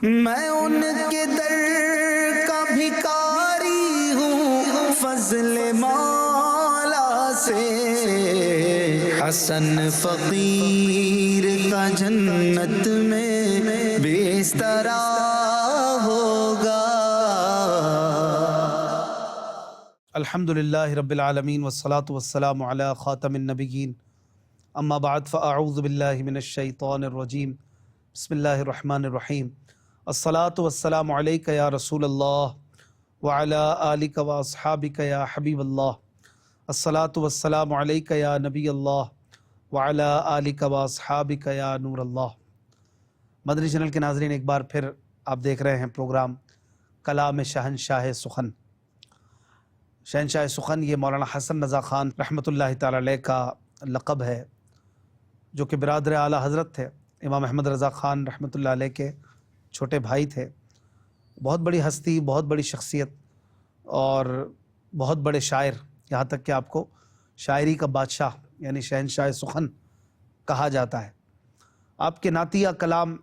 میں ان کے در کا بھکاری ہوں فضل مولا سے، حسن فقیر کا جنت میں بستر ہوگا۔ الحمدللہ رب العالمین والصلاة والسلام علی خاتم النبیین، اما بعد فاعوذ باللہ من الشیطان الرجیم، بسم اللہ الرحمن الرحیم۔ الصلاة والسلام علیک یا رسول اللہ وعلی آلک واصحابک یا حبیب اللہ، الصلاة والسلام علیک یا نبی اللہ وعلی آلک واصحابک یا نور اللہ۔ مدنی چینل کے ناظرین، ایک بار پھر آپ دیکھ رہے ہیں پروگرام کلام شہنشاہ سخن۔ شہنشاہ سخن یہ مولانا حسن رضا خان رحمۃ اللہ تعالی علیہ کا لقب ہے، جو کہ برادر اعلیٰ حضرت تھے، امام احمد رضا خان رحمۃ اللہ علیہ کے چھوٹے بھائی تھے۔ بہت بڑی ہستی، بہت بڑی شخصیت اور بہت بڑے شاعر، یہاں تک کہ آپ کو شاعری کا بادشاہ یعنی شہنشاہ سخن کہا جاتا ہے۔ آپ کے نعتیہ کلام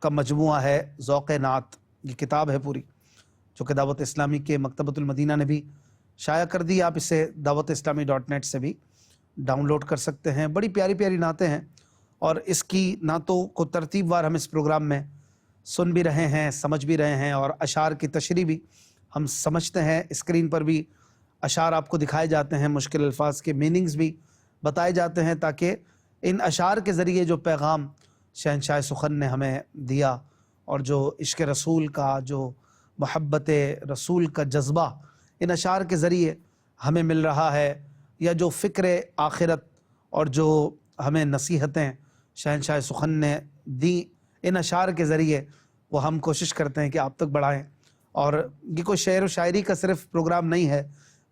کا مجموعہ ہے ذوق نعت، یہ کتاب ہے پوری، جو کہ دعوت اسلامی کے مکتبۃ المدینہ نے بھی شائع کر دی۔ آپ اسے dawat-islami.net سے بھی ڈاؤن لوڈ کر سکتے ہیں۔ بڑی پیاری پیاری نعتیں ہیں، اور اس کی نعتوں کو ترتیب وار ہم اس پروگرام میں سن بھی رہے ہیں، سمجھ بھی رہے ہیں، اور اشعار کی تشریح بھی ہم سمجھتے ہیں۔ اسکرین پر بھی اشعار آپ کو دکھائے جاتے ہیں، مشکل الفاظ کے میننگز بھی بتائے جاتے ہیں، تاکہ ان اشعار کے ذریعے جو پیغام شہنشاہ سخن نے ہمیں دیا، اور جو عشق رسول کا، جو محبت رسول کا جذبہ ان اشعار کے ذریعے ہمیں مل رہا ہے، یا جو فکر آخرت اور جو ہمیں نصیحتیں شہنشاہ سخن نے دی ان اشعار کے ذریعے، وہ ہم کوشش کرتے ہیں کہ آپ تک بڑھائیں۔ اور یہ کوئی شعر و شاعری کا صرف پروگرام نہیں ہے،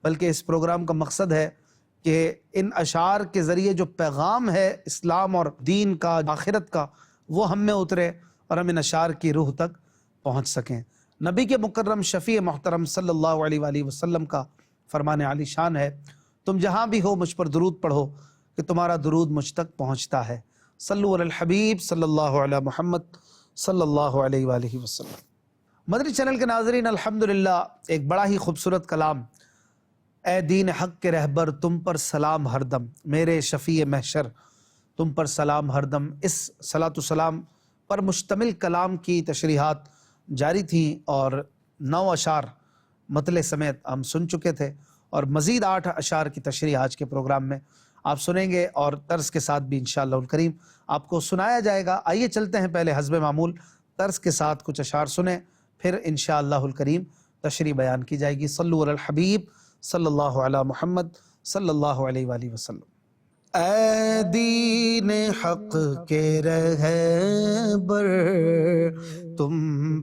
بلکہ اس پروگرام کا مقصد ہے کہ ان اشعار کے ذریعے جو پیغام ہے اسلام اور دین کا، آخرت کا، وہ ہم میں اترے اور ہم ان اشعار کی روح تک پہنچ سکیں۔ نبی کے مکرم شفیع محترم صلی اللہ علیہ وآلہ وسلم کا فرمان عالی شان ہے، تم جہاں بھی ہو مجھ پر درود پڑھو کہ تمہارا درود مجھ تک پہنچتا ہے۔ صلو علی الحبیب صلی اللہ علی محمد صلی اللہ علیہ وآلہ وسلم۔ مدنی چینل کے ناظرین، الحمدللہ ایک بڑا ہی خوبصورت کلام، اے دین حق کے رہبر تم پر سلام ہر دم، میرے شفیع محشر تم پر سلام ہر دم، اس صلاۃ و سلام پر مشتمل کلام کی تشریحات جاری تھیں، اور 9 اشعار مطلع سمیت ہم سن چکے تھے، اور مزید 8 اشعار کی تشریح آج کے پروگرام میں آپ سنیں گے، اور طرز کے ساتھ بھی انشاءاللہ الکریم آپ کو سنایا جائے گا۔ آئیے چلتے ہیں، پہلے حسب معمول طرز کے ساتھ کچھ اشعار سنیں، پھر انشاءاللہ الکریم تشریح بیان کی جائے گی۔ صلو علی الحبیب صلی اللہ علی محمد صلی اللہ علیہ وآلہ وسلم۔ اے دین حق کے رہبر تم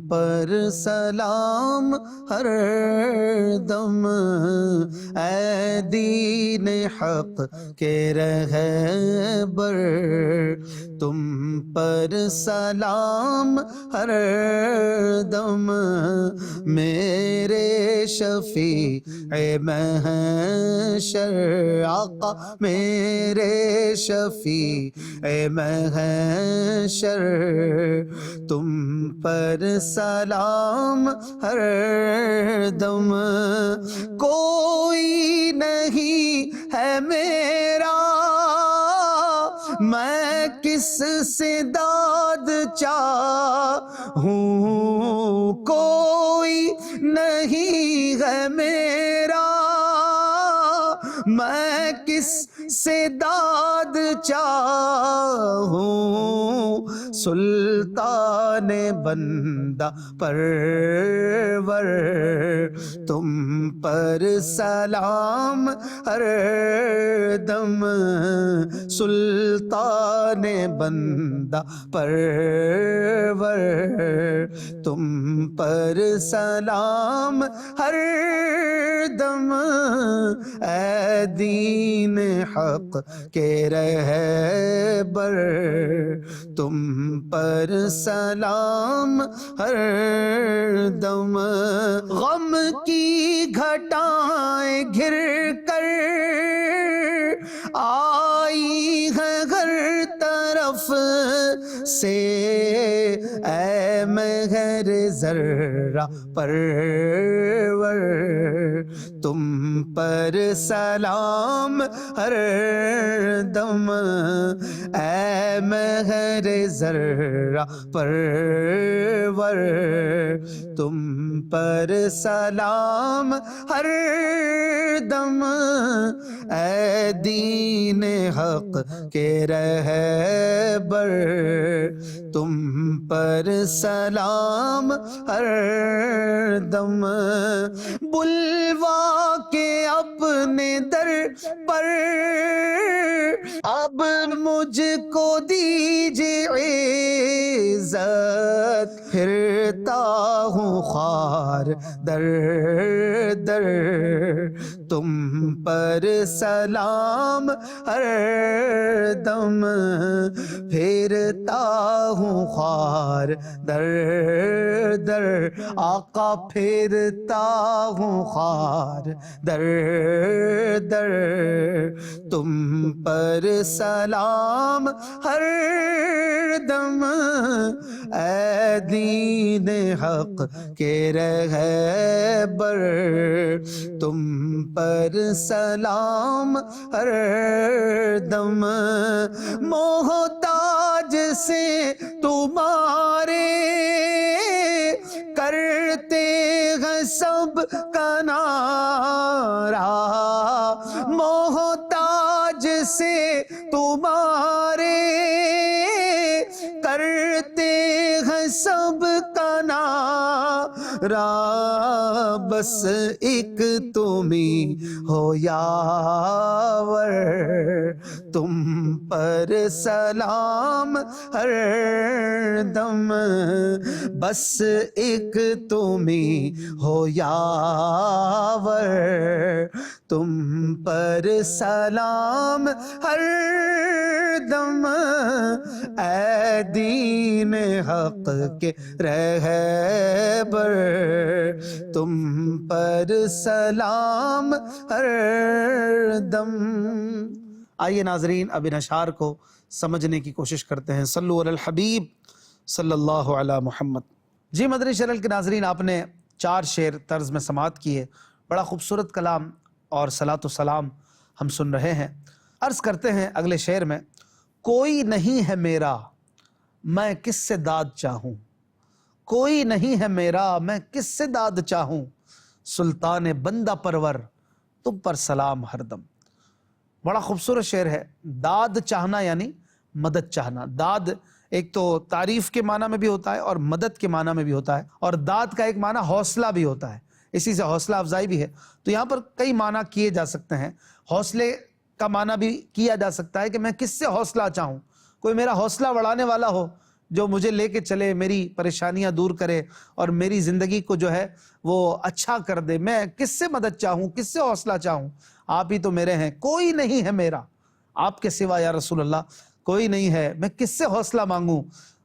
پر سلام ہر دم، اے دین حق کے رہبر تم پر سلام ہر دم، میرے شفیع محشر آقا میرے شفیع محشر تم پر سلام ہر دم، کوئی نہیں ہے میرا میں کس سے داد چاہوں، کوئی نہیں ہے میرا میں کس سے داد چاہوں، سلطان بندہ پرور تم پر سلام ہر دم، سلطان بندہ پرور تم پر سلام ہر دم، اے دین حق کے رہبر تم پر سلام ہر دم، غم کی گھٹائیں گھر کر آئی ہے ہر طرف سے اے مہر ذرہ پرور تم پر سلام ہر دم اے مہر ذرہ پرور تم پر سلام ہر دم اے دین حق کے رہبر تم پر سلام ہر دم بلوا کے اپنے در پر اب مجھ کو دیجئے عزت پھرتا ہوں خوار در در تم پر سلام ہر دم پھرتا ہوں خوار در در آقا پھرتا ہوں خوار در در تم پر سلام ہر دم اے دین حق کے رہبر تم پر سلام ہر دم محتاج سے تمہارے کرتے ہیں سب کا نعرہ محتاج سے تمہارے کرتے ہیں سب کا نعرہ بس ایک تم ہی ہو یاور تم پر سلام ہر دم بس ایک تم ہی ہو یاور تم پر سلام ہر دم اے دین حق کے رہبر تم پر سلام ہر دم۔ آئیے ناظرین اب ان اشعار کو سمجھنے کی کوشش کرتے ہیں۔ صلو علی الحبیب صلی اللہ علی محمد۔ جی مدنی چینل کے ناظرین، آپ نے 4 شعر طرز میں سماعت کیے، بڑا خوبصورت کلام اور صلاۃ و سلام ہم سن رہے ہیں۔ عرض کرتے ہیں اگلے شعر میں، کوئی نہیں ہے میرا میں کس سے داد چاہوں، کوئی نہیں ہے میرا میں کس سے داد چاہوں، سلطان بندہ پرور تم پر سلام ہر دم۔ بڑا خوبصورت شعر ہے۔ داد چاہنا یعنی مدد چاہنا۔ داد ایک تو تعریف کے معنی میں بھی ہوتا ہے اور مدد کے معنی میں بھی ہوتا ہے، اور داد کا ایک معنی حوصلہ بھی ہوتا ہے، اسی سے حوصلہ افزائی بھی ہے۔ تو یہاں پر کئی معنی کیے جا سکتے ہیں۔ حوصلے کا معنی بھی کیا جا سکتا ہے کہ میں کس سے حوصلہ چاہوں، کوئی میرا حوصلہ بڑھانے والا ہو جو مجھے لے کے چلے، میری پریشانیاں دور کرے اور میری زندگی کو جو ہے وہ اچھا کر دے۔ میں کس سے مدد چاہوں، کس سے حوصلہ چاہوں، آپ ہی تو میرے ہیں، کوئی نہیں ہے میرا آپ کے سوا یا رسول اللہ، کوئی نہیں ہے، میں کس سے حوصلہ مانگوں،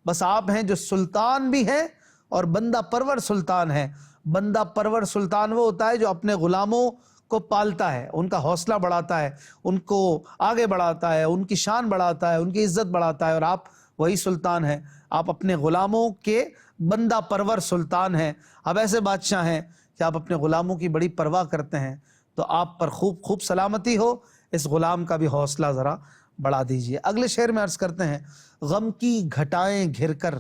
بس آپ ہیں جو سلطان بھی ہیں اور بندہ پرور سلطان ہے۔ بندہ پرور سلطان وہ ہوتا ہے جو اپنے غلاموں کو پالتا ہے، ان کا حوصلہ بڑھاتا ہے، ان کو آگے بڑھاتا ہے، ان کی شان بڑھاتا ہے، ان کی عزت بڑھاتا ہے، اور آپ وہی سلطان ہیں۔ آپ اپنے غلاموں کے بندہ پرور سلطان ہیں۔ اب ایسے بادشاہ ہیں کہ آپ اپنے غلاموں کی بڑی پرواہ کرتے ہیں، تو آپ پر خوب سلامتی ہو، اس غلام کا بھی حوصلہ ذرا بڑھا دیجئے۔ اگلے شعر میں عرض کرتے ہیں، غم کی گھٹائیں گھر کر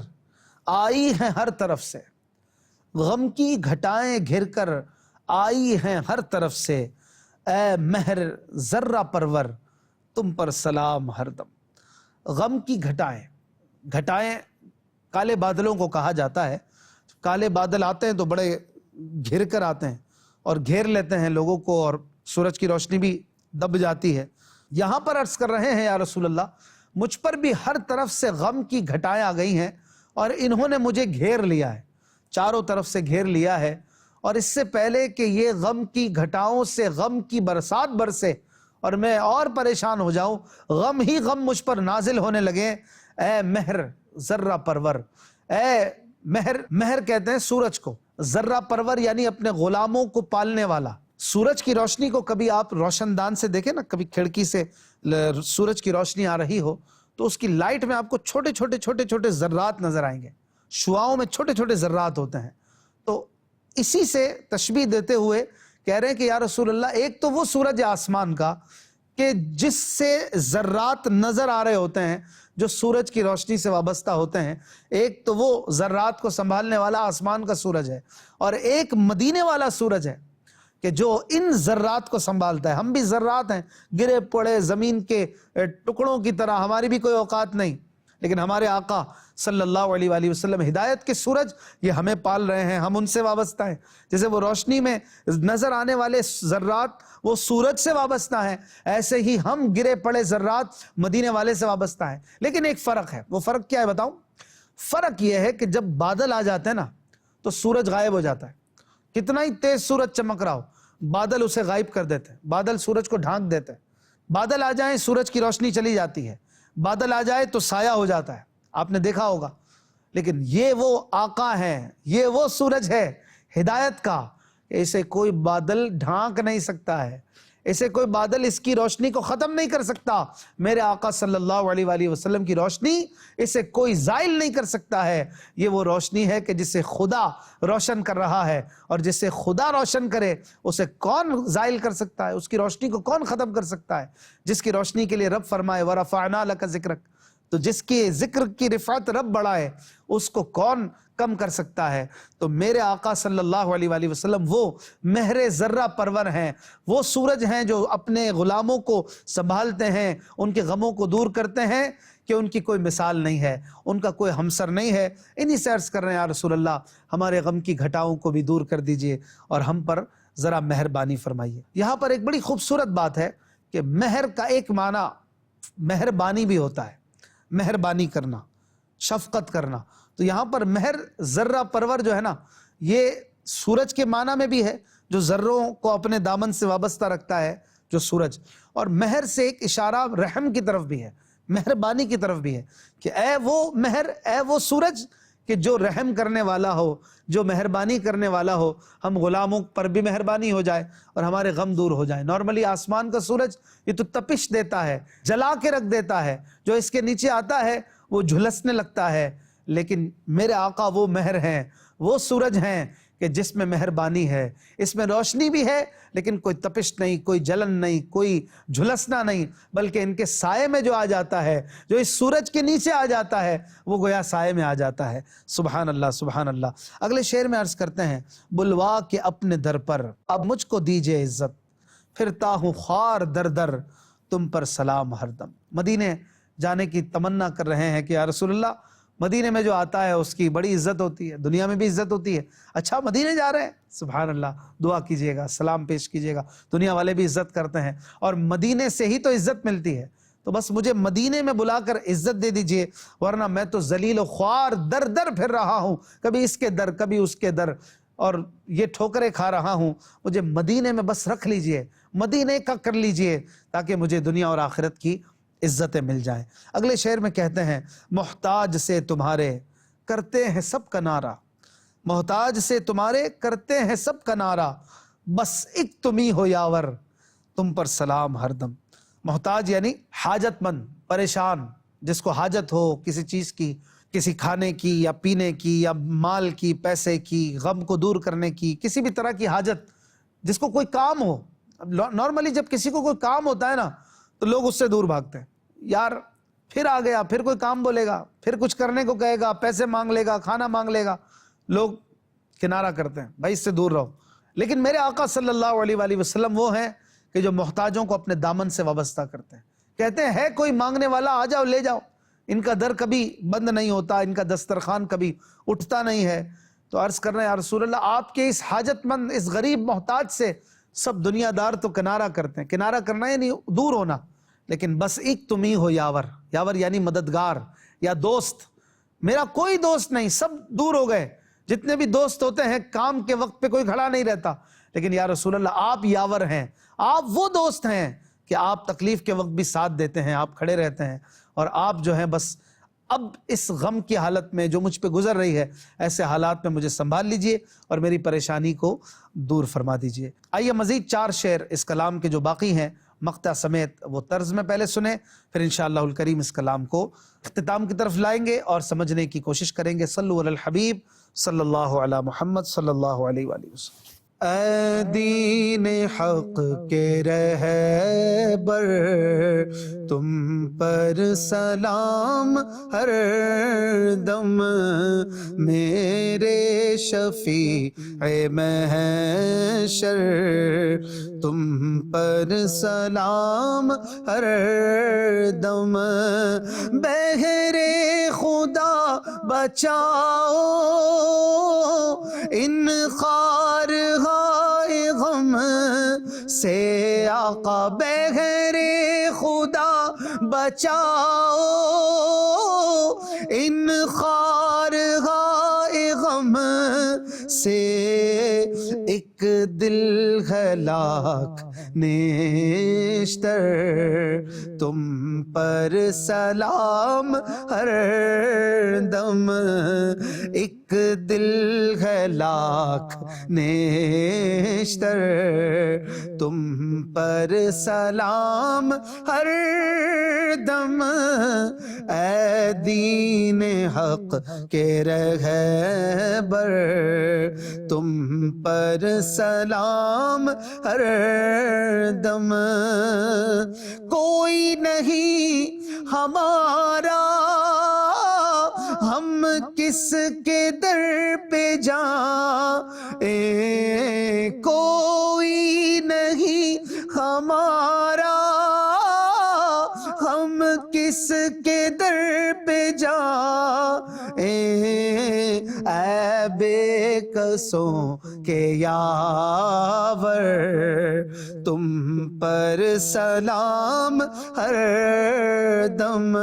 آئی ہیں ہر طرف سے، غم کی گھٹائیں گھر کر آئی ہیں ہر طرف سے، اے مہر ذرہ پرور تم پر سلام ہر دم۔ غم کی گھٹائیں، گھٹائیں کالے بادلوں کو کہا جاتا ہے۔ کالے بادل آتے ہیں تو بڑے گھر کر آتے ہیں اور گھیر لیتے ہیں لوگوں کو، اور سورج کی روشنی بھی دب جاتی ہے۔ یہاں پر عرض کر رہے ہیں یا رسول اللہ، مجھ پر بھی ہر طرف سے غم کی گھٹائیں آ گئی ہیں اور انہوں نے مجھے گھیر لیا ہے، چاروں طرف سے گھیر لیا ہے، اور اس سے پہلے کہ یہ غم کی گھٹاؤں سے غم کی برسات برسے اور میں اور پریشان ہو جاؤں، غم ہی غم مجھ پر نازل ہونے لگے، اے مہر ذرہ پرور، اے مہر، مہر کہتے ہیں سورج کو، ذرہ پرور یعنی اپنے غلاموں کو پالنے والا۔ سورج کی روشنی کو کبھی آپ روشن دان سے دیکھیں نا، کبھی کھڑکی سے سورج کی روشنی آ رہی ہو تو اس کی لائٹ میں آپ کو چھوٹے چھوٹے ذرات نظر آئیں گے، شعاؤں میں چھوٹے چھوٹے ذرات ہوتے ہیں۔ تو اسی سے تشبیہ دیتے ہوئے کہہ رہے ہیں کہ یا رسول اللہ، ایک تو وہ سورج آسمان کا کہ جس سے ذرات نظر آ رہے ہوتے ہیں جو سورج کی روشنی سے وابستہ ہوتے ہیں، ایک تو وہ ذرات کو سنبھالنے والا آسمان کا سورج ہے، اور ایک مدینے والا سورج ہے کہ جو ان ذرات کو سنبھالتا ہے۔ ہم بھی ذرات ہیں، گرے پڑے زمین کے ٹکڑوں کی طرح، ہماری بھی کوئی اوقات نہیں، لیکن ہمارے آقا صلی اللہ علیہ وآلہ وسلم ہدایت کے سورج یہ ہمیں پال رہے ہیں، ہم ان سے وابستہ ہیں۔ جیسے وہ روشنی میں نظر آنے والے ذرات وہ سورج سے وابستہ ہیں، ایسے ہی ہم گرے پڑے ذرات مدینے والے سے وابستہ ہیں۔ لیکن ایک فرق ہے، وہ فرق کیا ہے بتاؤں؟ فرق یہ ہے کہ جب بادل آ جاتے ہیں نا تو سورج غائب ہو جاتا ہے، کتنا ہی تیز سورج چمک رہا ہو بادل اسے غائب کر دیتے ہیں، بادل سورج کو ڈھانک دیتے ہیں۔ بادل آ جائیں سورج کی روشنی چلی جاتی ہے، بادل آ جائے تو سایہ ہو جاتا ہے، آپ نے دیکھا ہوگا۔ لیکن یہ وہ آقا ہے، یہ وہ سورج ہے ہدایت کا، اسے کوئی بادل ڈھانک نہیں سکتا ہے، اسے کوئی بادل اس کی روشنی کو ختم نہیں کر سکتا۔ میرے آقا صلی اللہ علیہ وآلہ وسلم کی روشنی اسے کوئی زائل نہیں کر سکتا ہے۔ یہ وہ روشنی ہے کہ جسے خدا روشن کر رہا ہے، اور جسے خدا روشن کرے اسے کون زائل کر سکتا ہے؟ اس کی روشنی کو کون ختم کر سکتا ہے؟ جس کی روشنی کے لیے رب فرمائے وَرَفَعْنَا لَكَ ذِكْرَكَ، تو جس کی ذکر کی رفعت رب بڑھائے اس کو کون کم کر سکتا ہے؟ تو میرے آقا صلی اللہ علیہ وآلہ وسلم وہ مہر ذرہ پرور ہیں، وہ سورج ہیں جو اپنے غلاموں کو سنبھالتے ہیں، ان کے غموں کو دور کرتے ہیں کہ ان کی کوئی مثال نہیں ہے، ان کا کوئی ہمسر نہیں ہے۔ انہی سے عرض کر رہے ہیں یا رسول اللہ ہمارے غم کی گھٹاؤں کو بھی دور کر دیجئے اور ہم پر ذرا مہربانی فرمائیے۔ یہاں پر ایک بڑی خوبصورت بات ہے کہ مہر کا ایک معنی مہربانی بھی ہوتا ہے، مہربانی کرنا، شفقت کرنا۔ تو یہاں پر مہر ذرہ پرور جو ہے نا، یہ سورج کے معنی میں بھی ہے جو ذروں کو اپنے دامن سے وابستہ رکھتا ہے جو سورج، اور مہر سے ایک اشارہ رحم کی طرف بھی ہے، مہربانی کی طرف بھی ہے کہ اے وہ مہر، اے وہ سورج کہ جو رحم کرنے والا ہو، جو مہربانی کرنے والا ہو، ہم غلاموں پر بھی مہربانی ہو جائے اور ہمارے غم دور ہو جائیں۔ نارملی آسمان کا سورج یہ تو تپش دیتا ہے، جلا کے رکھ دیتا ہے، جو اس کے نیچے آتا ہے وہ جھلسنے لگتا ہے، لیکن میرے آقا وہ مہر ہیں، وہ سورج ہیں کہ جس میں مہربانی ہے، اس میں روشنی بھی ہے لیکن کوئی تپش نہیں، کوئی جلن نہیں، کوئی جھلسنا نہیں، بلکہ ان کے سائے میں جو آ جاتا ہے، جو اس سورج کے نیچے آ جاتا ہے، وہ گویا سائے میں آ جاتا ہے۔ سبحان اللہ سبحان اللہ۔ اگلے شعر میں عرض کرتے ہیں بلوا کے اپنے در پر اب مجھ کو دیجئے عزت، پھرتا ہوں خوار در در تم پر سلام ہر دم۔ مدینے جانے کی تمنا کر رہے ہیں کہ یا رسول اللہ مدینے میں جو آتا ہے اس کی بڑی عزت ہوتی ہے، دنیا میں بھی عزت ہوتی ہے۔ اچھا مدینے جا رہے ہیں، سبحان اللہ، دعا کیجئے گا، سلام پیش کیجئے گا، دنیا والے بھی عزت کرتے ہیں اور مدینے سے ہی تو عزت ملتی ہے، تو بس مجھے مدینے میں بلا کر عزت دے دیجئے، ورنہ میں تو ذلیل و خوار در در پھر رہا ہوں، کبھی اس کے در کبھی اس کے در، اور یہ ٹھوکریں کھا رہا ہوں۔ مجھے مدینے میں بس رکھ لیجئے، مدینے کا کر لیجئے، تاکہ مجھے دنیا اور آخرت کی عزتیں مل جائیں۔ اگلے شعر میں کہتے ہیں محتاج سے تمہارے کرتے ہیں سب کا نعرہ، محتاج سے تمہارے کرتے ہیں سب کا نعرہ، بس ایک تم ہی ہو یاور تم پر سلام ہر دم۔ محتاج یعنی حاجت مند، پریشان، جس کو حاجت ہو کسی چیز کی، کسی کھانے کی یا پینے کی یا مال کی، پیسے کی، غم کو دور کرنے کی، کسی بھی طرح کی حاجت، جس کو کوئی کام ہو۔ نارملی جب کسی کو کوئی کام ہوتا ہے نا تو لوگ اس سے دور بھاگتے ہیں، یار پھر آ گیا، پھر کوئی کام بولے گا، پھر کچھ کرنے کو کہے گا، پیسے مانگ لے گا، کھانا مانگ لے گا، لوگ کنارہ کرتے ہیں، بھائی اس سے دور رہو۔ لیکن میرے آقا صلی اللہ علیہ وآلہ وسلم وہ ہیں کہ جو محتاجوں کو اپنے دامن سے وابستہ کرتے ہیں، کہتے ہیں ہے کوئی مانگنے والا آ جاؤ لے جاؤ، ان کا در کبھی بند نہیں ہوتا، ان کا دسترخوان کبھی اٹھتا نہیں ہے۔ تو عرض کر رہے ہیں یا رسول اللہ آپ کے اس حاجت مند، اس غریب محتاج سے سب دنیا دار تو کنارہ کرتے ہیں، کنارہ کرنا یعنی دور ہونا، لیکن بس ایک تم ہی ہو یاور، یاور یعنی مددگار یا دوست، میرا کوئی دوست نہیں، سب دور ہو گئے۔ جتنے بھی دوست ہوتے ہیں کام کے وقت پہ کوئی کھڑا نہیں رہتا، لیکن یا رسول اللہ آپ یاور ہیں، آپ وہ دوست ہیں کہ آپ تکلیف کے وقت بھی ساتھ دیتے ہیں، آپ کھڑے رہتے ہیں، اور آپ جو ہیں بس اب اس غم کی حالت میں جو مجھ پہ گزر رہی ہے، ایسے حالات میں مجھے سنبھال لیجئے اور میری پریشانی کو دور فرما دیجئے۔ آئیے مزید 4 شعر اس کلام کے جو باقی ہیں مقطع سمیت وہ طرز میں پہلے سنیں، پھر انشاءاللہ الکریم اس کلام کو اختتام کی طرف لائیں گے اور سمجھنے کی کوشش کریں گے۔ صلو علی الحبیب صلی اللہ علی محمد صلی اللہ علیہ وآلہ وسلم۔ اے دین حق کے رہبر تم پر سلام ہر دم، میرے شفیع محشر تم پر سلام ہر دم، بہر خدا بچاؤ ان خارہائے غم سے آقا، بہر خدا بچاؤ ان خارہائے غم سے، ایک دل ہے لاکھ نیشتر تم پر سلام ہر دم، ایک دل ہے لاکھ نیشتر تم پر سلام ہر دم، اے دین حق کے رہبر تم پر سلام ہر دم، کوئی نہیں ہمارا ہم کس کے در پہ جائیں، کوئی نہیں ہمارا ہم کس کے در پہ جائیں، اے بے کسوں کے یاور تم پر سلام ہر دم،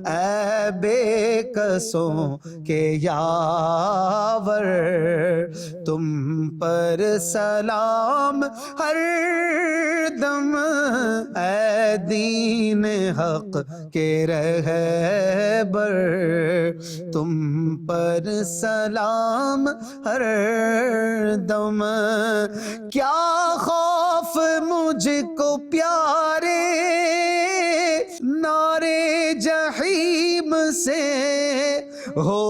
اے بے کسوں کے یاور تم پر سلام ہر دم، اے دین حق کے رہبر تم پر سلام ہر دم، کیا خوف مجھ کو پیارے نارے جحیم سے ہو،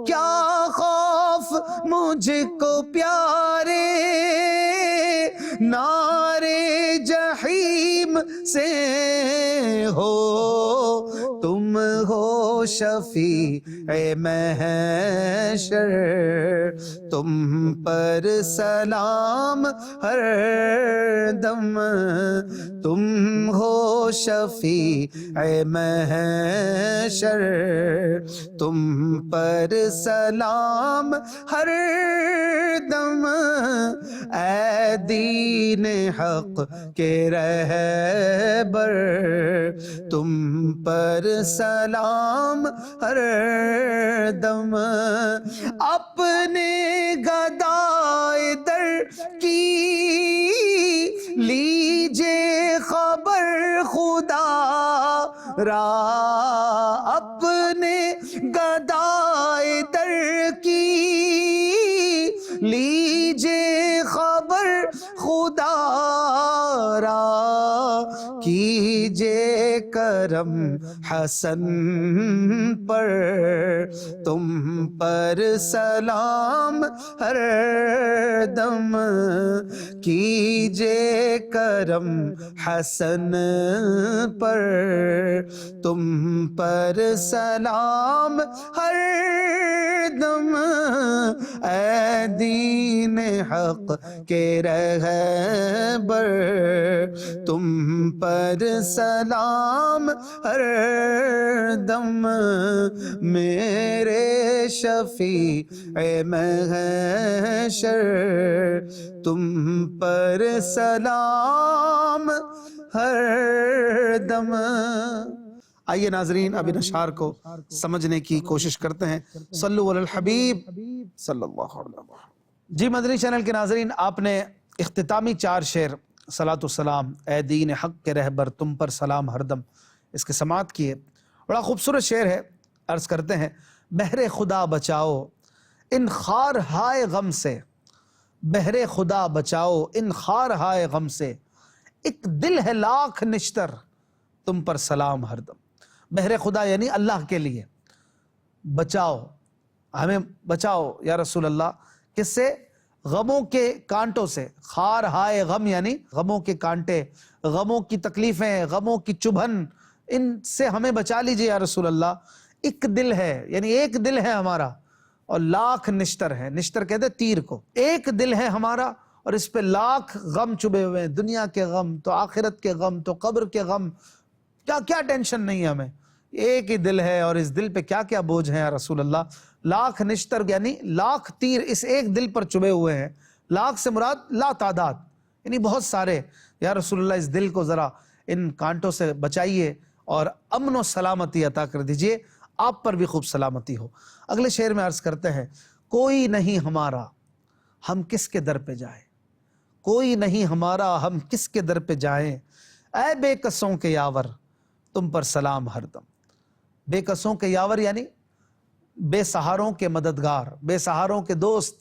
کیا خوف مجھ کو پیارے نارے جحیم سے ہو، تم ہو شفیع محشر تم پر سلام ہر دم، تم ہو شفیع محشر تم پر سلام ہر دم، اے دین حق کے رہبر تم پر سلام ہر دم، اپنے گدائے در کی لیجے خبر خدا را، اپنے گدائے در کی لیجے خبر خدا را، کیجے کرم حسن پر تم پر سلام ہر دم، کیجے کرم حسن پر تم پر سلام ہر دم، اے دین حق کے رہبر تم پر سلام ہر دم، میرے شفیع محشر تم پر سلام ہر دم۔ آئیے ناظرین اب ان اشعار کو سمجھنے کی کوشش کرتے ہیں۔ صلو علی الحبیب صلی اللہ علیہ وسلم۔ جی مدنی چینل کے ناظرین، آپ نے اختتامی 4 شعر صلاۃ والسلام اے دین حق کے رہبر تم پر سلام ہر دم اس کے سماعت کیے۔ بڑا خوبصورت شعر ہے۔ عرض کرتے ہیں، بہر خدا بچاؤ ان خار ہائے غم سے، بہر خدا بچاؤ ان خار ہائے غم سے، ایک دل ہے لاکھ نشتر، تم پر سلام ہر دم۔ بہر خدا یعنی اللہ کے لیے، بچاؤ ہمیں، بچاؤ یا رسول اللہ، کس سے؟ غموں کے کانٹوں سے۔ خار ہائے غم یعنی غموں کے کانٹے، غموں کی تکلیفیں، غموں کی چبھن، ان سے ہمیں بچا لیجئے یا رسول اللہ۔ ایک دل ہے یعنی ایک دل ہے ہمارا، اور لاکھ نشتر ہے، نشتر کہتے تیر کو۔ ایک دل ہے ہمارا اور اس پہ لاکھ غم چبھے ہوئے ہیں، دنیا کے غم تو آخرت کے غم تو قبر کے غم، کیا کیا ٹینشن نہیں ہے ہمیں، ایک ہی دل ہے اور اس دل پہ کیا کیا بوجھ ہیں یا رسول اللہ۔ لاکھ نشتر یعنی لاکھ تیر اس ایک دل پر چبھے ہوئے ہیں، لاکھ سے مراد لا تعداد یعنی بہت سارے، یا رسول اللہ اس دل کو ذرا ان کانٹوں سے بچائیے اور امن و سلامتی عطا کر دیجئے، آپ پر بھی خوب سلامتی ہو۔ اگلے شعر میں عرض کرتے ہیں، کوئی نہیں ہمارا ہم کس کے در پہ جائیں، کوئی نہیں ہمارا ہم کس کے در پہ جائیں، اے بے کسوں کے یاور تم پر سلام ہر دم۔ بے کسوں کے یاور یعنی بے سہاروں کے مددگار، بے سہاروں کے دوست،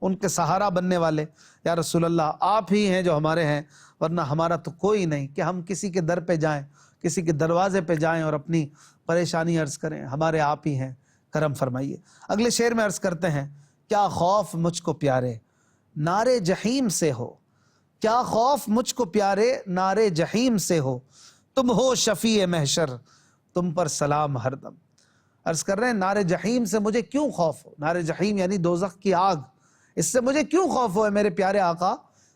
ان کے سہارا بننے والے، یا رسول اللہ آپ ہی ہیں جو ہمارے ہیں، ورنہ ہمارا تو کوئی نہیں کہ ہم کسی کے در پہ جائیں، کسی کے دروازے پہ جائیں اور اپنی پریشانی عرض کریں، ہمارے آپ ہی ہیں، کرم فرمائیے۔ اگلے شعر میں عرض کرتے ہیں، کیا خوف مجھ کو پیارے نارے جہیم سے ہو، کیا خوف مجھ کو پیارے نارے جہیم سے ہو، تم ہو شفیع محشر تم پر سلام ہر دم۔ عرض کر رہے ہیں نار جہیم سے مجھے کیوں خوف ہو، نار جہیم یعنی دوزخ کی آگ، اس سے مجھے کیوں خوف ہو ہے میرے پیارے آقا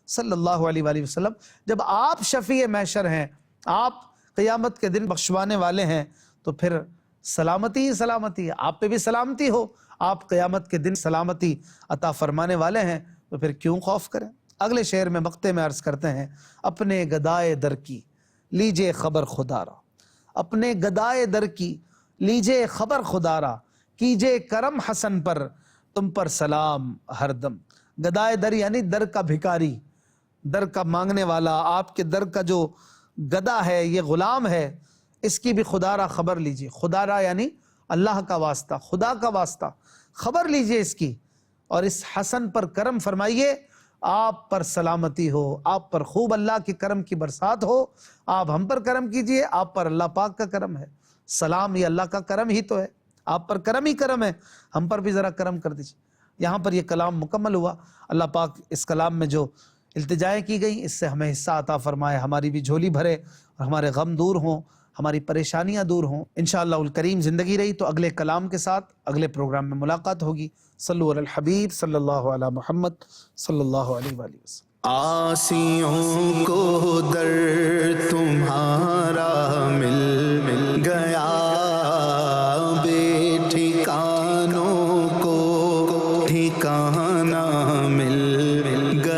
صلی اللہ علیہ وآلہ وسلم، جب آپ شفیع محشر ہیں، آپ قیامت کے دن بخشوانے والے ہیں، تو پھر سلامتی ہی سلامتی ہے، آپ پہ بھی سلامتی ہو، آپ قیامت کے دن سلامتی عطا فرمانے والے ہیں، تو پھر کیوں خوف کریں۔ اگلے شعر میں مقطع میں عرض کرتے ہیں، اپنے گدائے در کی لیجئے خبر خدا را، اپنے گدائے در کی لیجئے خبر خدا را، کیجئے کرم حسن پر تم پر سلام ہر دم۔ گدائے در یعنی در کا بھکاری، در کا مانگنے والا، آپ کے در کا جو گدا ہے، یہ غلام ہے، اس کی بھی خدا را خبر لیجئے۔ خدا را یعنی اللہ کا واسطہ، خدا کا واسطہ، خبر لیجئے اس کی، اور اس حسن پر کرم فرمائیے، آپ پر سلامتی ہو، آپ پر خوب اللہ کے کرم کی برسات ہو، آپ ہم پر کرم کیجئے، آپ پر اللہ پاک کا کرم ہے۔ سلام یہ اللہ کا کرم ہی تو ہے، آپ پر کرم ہی کرم ہے، ہم پر بھی ذرا کرم کر دیجئے۔ یہاں پر یہ کلام مکمل ہوا، اللہ پاک اس کلام میں جو التجائیں کی گئیں اس سے ہمیں حصہ عطا فرمائے، ہماری بھی جھولی بھرے اور ہمارے غم دور ہوں، ہماری پریشانیاں دور ہوں۔ انشاءاللہ الکریم زندگی رہی تو اگلے کلام کے ساتھ اگلے پروگرام میں ملاقات ہوگی۔ صلو علی الحبیب صلی اللہ علی محمد صلی اللہ علیہ وآلہ وسلم۔ آسیوں کو در تمہارا مل گیا، بے ٹھکانوں کو ٹھکانہ مل گیا۔